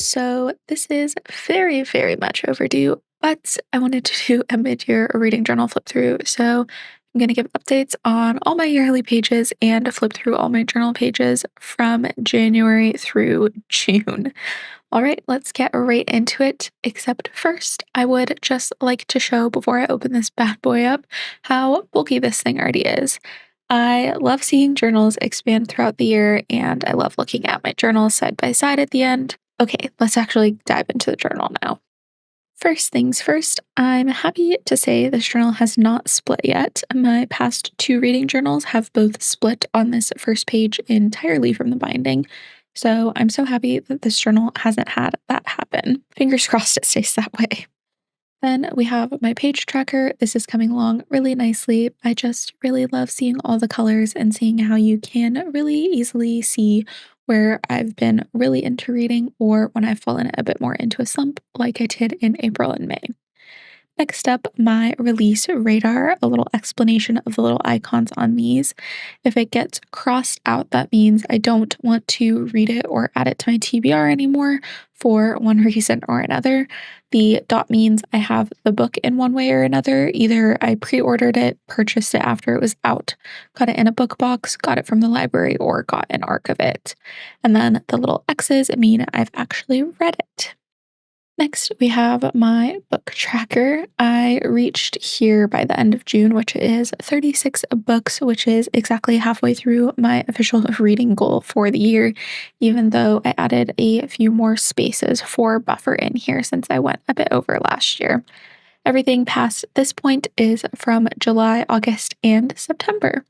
So this is very, very much overdue, but I wanted to do a mid-year reading journal flip through. So I'm going to give updates on all my yearly pages and flip through all my journal pages from January through June. All right, let's get right into it. Except first, I would just like to show before I open this bad boy up how bulky this thing already is. I love seeing journals expand throughout the year, and I love looking at my journals side by side at the end. Okay, let's actually dive into the journal now. First things first, I'm happy to say this journal has not split yet. My past two reading journals have both split on this first page entirely from the binding. So I'm so happy that this journal hasn't had that happen. Fingers crossed it stays that way. Then we have my page tracker. This is coming along really nicely. I just really love seeing all the colors and seeing how you can really easily see where I've been really into reading or when I've fallen a bit more into a slump, like I did in April and May. Next up, my release radar, a little explanation of the little icons on these. If it gets crossed out, that means I don't want to read it or add it to my TBR anymore for one reason or another. The dot means I have the book in one way or another. Either I pre-ordered it, purchased it after it was out, got it in a book box, got it from the library, or got an ARC of it. And then the little X's mean I've actually read it. Next, we have my book tracker. I reached here by the end of June, which is 36 books, which is exactly halfway through my official reading goal for the year, even though I added a few more spaces for buffer in here since I went a bit over last year. Everything past this point is from July, August, and September.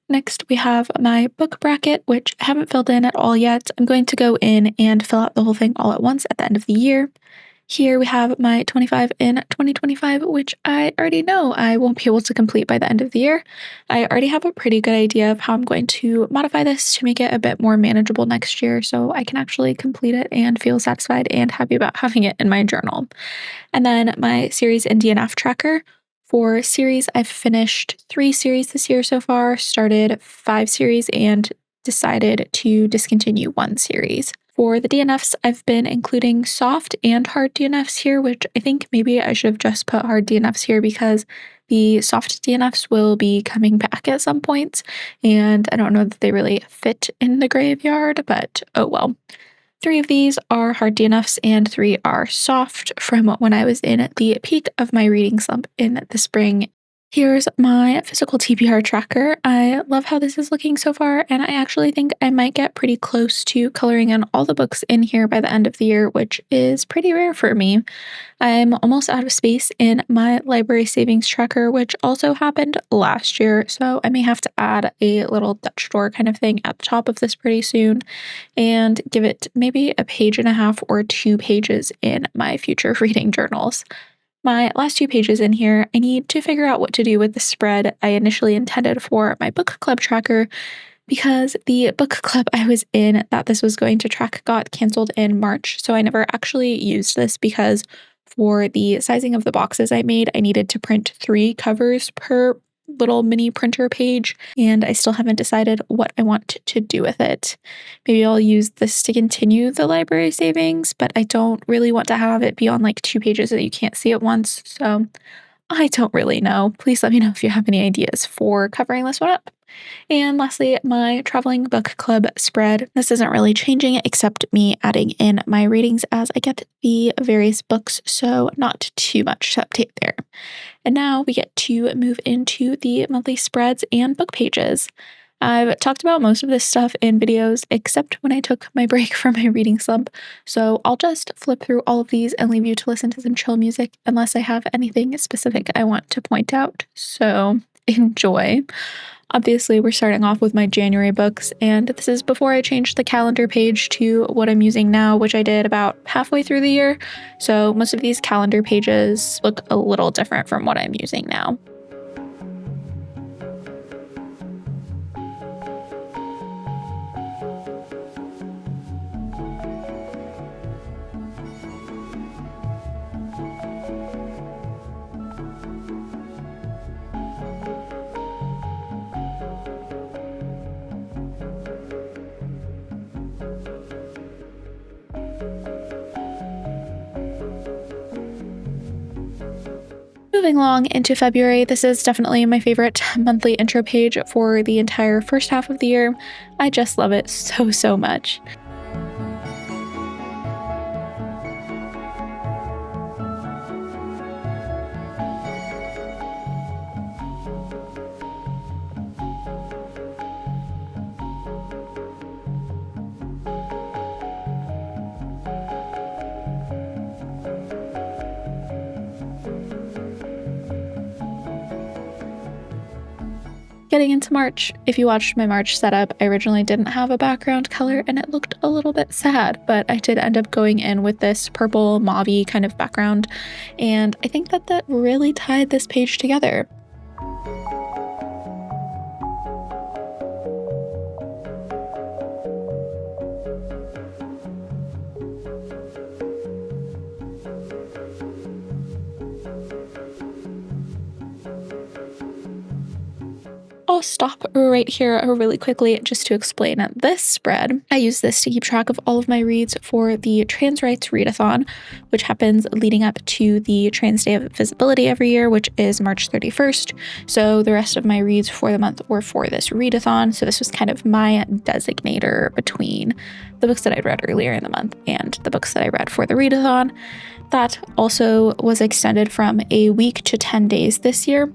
Next, we have my book bracket, which I haven't filled in at all yet. I'm going to go in and fill out the whole thing all at once at the end of the year. Here we have my 25 in 2025, which I already know I won't be able to complete by the end of the year. I already have a pretty good idea of how I'm going to modify this to make it a bit more manageable next year so I can actually complete it and feel satisfied and happy about having it in my journal. And then my series and DNF tracker. For series, I've finished 3 series this year so far, started 5 series, and decided to discontinue 1 series. For the DNFs, I've been including soft and hard DNFs here, which I think maybe I should have just put hard DNFs here because the soft DNFs will be coming back at some point, and I don't know that they really fit in the graveyard, but oh well. 3 of these are hard DNFs and 3 are soft from when I was in the peak of my reading slump in the spring. Here's my physical TBR tracker. I love how this is looking so far, and I actually think I might get pretty close to coloring in all the books in here by the end of the year, which is pretty rare for me. I'm almost out of space in my library savings tracker, which also happened last year, so I may have to add a little Dutch door kind of thing at the top of this pretty soon and give it maybe a page and a half or 2 pages in my future reading journals. My last 2 pages in here, I need to figure out what to do with the spread I initially intended for my book club tracker because the book club I was in that this was going to track got canceled in March, so I never actually used this because for the sizing of the boxes I made, I needed to print 3 covers per little mini printer page, and I still haven't decided what I want to do with it. Maybe I'll use this to continue the library savings, but I don't really want to have it be on like 2 pages that you can't see at once, so I don't really know. Please let me know if you have any ideas for covering this one up. And lastly, my traveling book club spread. This isn't really changing except me adding in my readings as I get the various books, so not too much to update there. And now we get to move into the monthly spreads and book pages. I've talked about most of this stuff in videos except when I took my break from my reading slump, so I'll just flip through all of these and leave you to listen to some chill music unless I have anything specific I want to point out. So enjoy. Obviously, we're starting off with my January books, and this is before I changed the calendar page to what I'm using now, which I did about halfway through the year. So most of these calendar pages look a little different from what I'm using now. Moving along into February, this is definitely my favorite monthly intro page for the entire first half of the year. I just love it so, so much. Getting into March, if you watched my March setup, I originally didn't have a background color and it looked a little bit sad, but I did end up going in with this purple mauve-y kind of background, and I think that that really tied this page together. I'll stop right here really quickly just to explain this spread. I use this to keep track of all of my reads for the Trans Rights Readathon, which happens leading up to the Trans Day of Visibility every year, which is March 31st. So the rest of my reads for the month were for this readathon. So this was kind of my designator between the books that I'd read earlier in the month and the books that I read for the readathon. That also was extended from a week to 10 days this year.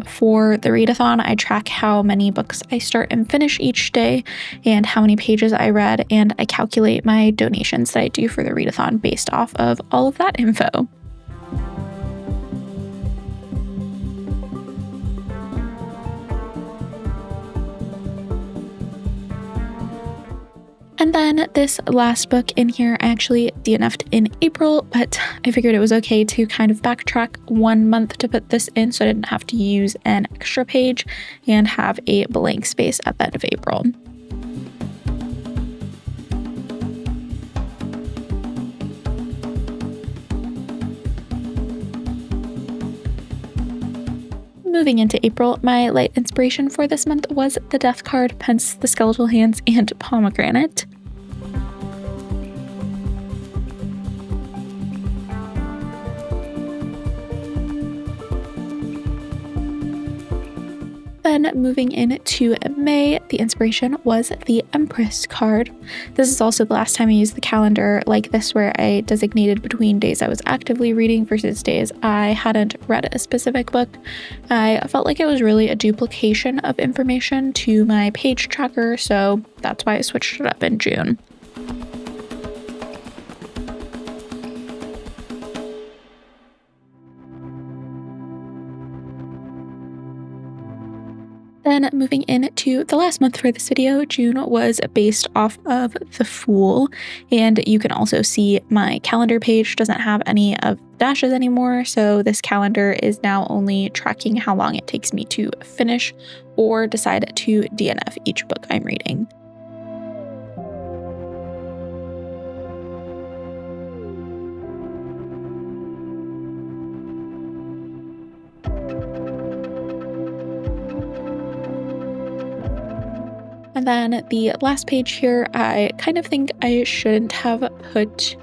For the readathon, I track how many books I start and finish each day and how many pages I read, and I calculate my donations that I do for the readathon based off of all of that info. And then this last book in here, I actually DNF'd in April, but I figured it was okay to kind of backtrack 1 month to put this in so I didn't have to use an extra page and have a blank space at the end of April. Moving into April, my light inspiration for this month was the Death card, hence the skeletal hands and pomegranate. Then moving into May, the inspiration was the Empress card. This is also the last time I used the calendar like this, where I designated between days I was actively reading versus days I hadn't read a specific book. I felt like it was really a duplication of information to my page tracker, so that's why I switched it up in June. Then moving into the last month for this video, June was based off of The Fool, and you can also see my calendar page doesn't have any of the dashes anymore, so this calendar is now only tracking how long it takes me to finish or decide to DNF each book I'm reading. And then the last page here, I kind of think I shouldn't have put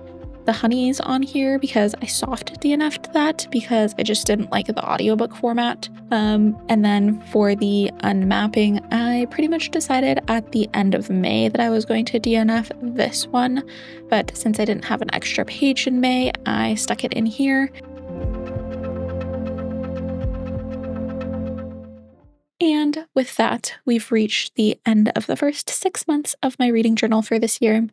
the honeys on here because I soft DNF'd that because I just didn't like the audiobook format. And then for the unmapping, I pretty much decided at the end of May that I was going to DNF this one. But since I didn't have an extra page in May, I stuck it in here. And with that, we've reached the end of the first 6 months of my reading journal for this year.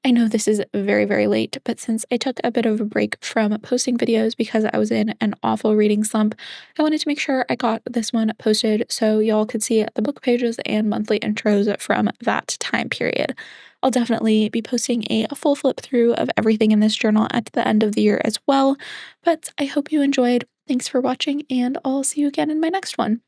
I know this is very, very late, but since I took a bit of a break from posting videos because I was in an awful reading slump, I wanted to make sure I got this one posted so y'all could see the book pages and monthly intros from that time period. I'll definitely be posting a full flip through of everything in this journal at the end of the year as well, but I hope you enjoyed. Thanks for watching, and I'll see you again in my next one.